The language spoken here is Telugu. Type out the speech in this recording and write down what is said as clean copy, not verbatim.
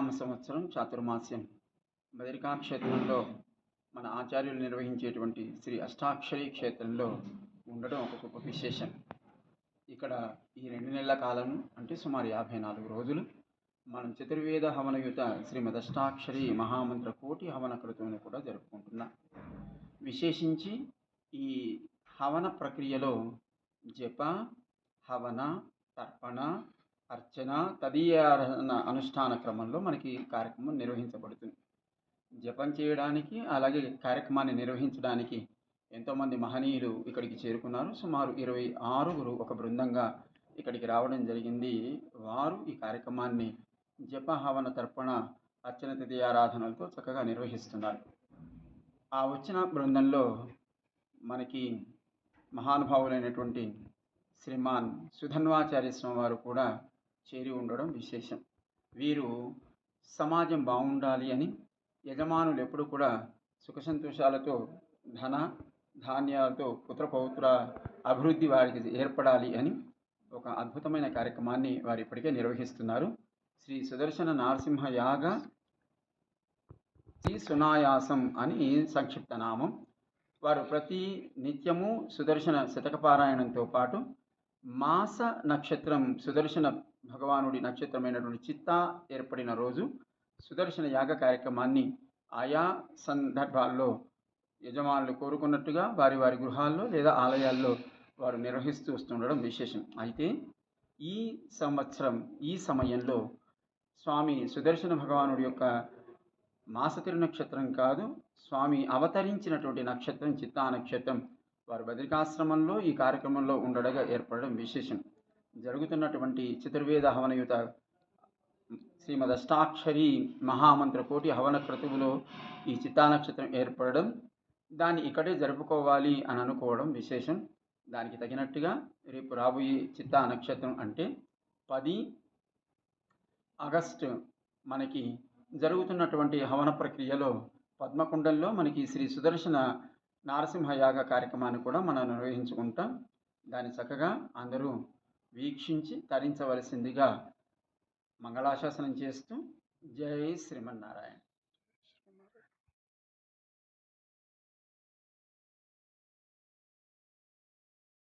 వికారినామ సంవత్సరం చాతుర్మాస్యం బదరికా క్షేత్రంలో మన ఆచార్యులు నిర్వహించేటువంటి శ్రీ అష్టాక్షరి క్షేత్రంలో ఉండడం ఒక గొప్ప విశేషం. ఇక్కడ ఈ 2 నెలల కాలం అంటే సుమారు 54 రోజులు మనం చతుర్వేద హవనయుత శ్రీమద్ అష్టాక్షరి మహామంత్ర కోటి హవన క్రతువును కూడా జరుపుకుంటున్నాం. విశేషించి ఈ హవన ప్రక్రియలో జప, హవన, తర్పణ, అర్చన, తదీయారాధన అనుష్ఠాన క్రమంలో మనకి కార్యక్రమం నిర్వహించబడుతుంది. జపం చేయడానికి అలాగే కార్యక్రమాన్ని నిర్వహించడానికి ఎంతోమంది మహనీయులు ఇక్కడికి చేరుకున్నారు. సుమారు 26 ఒక బృందంగా ఇక్కడికి రావడం జరిగింది. వారు ఈ కార్యక్రమాన్ని జప, హవన, తర్పణ, అర్చన, తదీయారాధనలతో చక్కగా నిర్వహిస్తున్నారు. ఆ వచ్చిన బృందంలో మనకి మహానుభావులైనటువంటి శ్రీమాన్ సుధన్వాచార్య స్వామి వారు కూడా చేరి ఉండడం విశేషం. వీరు సమాజం బాగుండాలి అని, యజమానులు ఎప్పుడు కూడా సుఖ సంతోషాలతో, ధన ధాన్యాలతో, పుత్రపౌత్ర అభివృద్ధి వారికి ఏర్పడాలి అని ఒక అద్భుతమైన కార్యక్రమాన్ని వారు ఇప్పటికే నిర్వహిస్తున్నారు. శ్రీ సుదర్శన నరసింహ యాగ శ్రీ సునాయాసం అని సంక్షిప్త నామం. వారు ప్రతి నిత్యము సుదర్శన శతకపారాయణంతో పాటు మాస నక్షత్రం సుదర్శన భగవానుడి నక్షత్రమైనటువంటి చిత్తా ఏర్పడిన రోజు సుదర్శన యాగ కార్యక్రమాన్ని ఆయా సందర్భాల్లో యజమానులు కోరుకున్నట్టుగా వారి వారి గృహాల్లో లేదా ఆలయాల్లో వారు నిర్వహిస్తూ వస్తుండడం విశేషం. అయితే ఈ సంవత్సరం ఈ సమయంలో స్వామి సుదర్శన భగవానుడి యొక్క మాస తిరునక్షత్రం కాదు, స్వామి అవతరించినటువంటి నక్షత్రం చిత్తా నక్షత్రం. వారు బద్రికాశ్రమంలో ఈ కార్యక్రమంలో ఉండడగా ఏర్పడడం విశేషం. జరుగుతున్నటువంటి చతుర్వేద హవనయుత శ్రీమద్ అష్టాక్షరి మహామంత్ర కోటి హవన క్రతువులో ఈ చిత్తా నక్షత్రం ఏర్పడడం, దాన్ని ఇక్కడే జరుపుకోవాలి అని అనుకోవడం విశేషం. దానికి తగినట్టుగా రేపు రాబోయే చిత్తా నక్షత్రం అంటే 10 ఆగస్టు మనకి జరుగుతున్నటువంటి హవన ప్రక్రియలో పద్మకుండంలో మనకి శ్రీ సుదర్శన నరసింహయాగ కార్యక్రమాన్ని కూడా మనం నిర్వహించుకుంటాం. దాన్ని చక్కగా అందరూ వీక్షించి తరించవలసిందిగా మంగళాశాసనం చేస్తూ జై శ్రీమన్నారాయణ.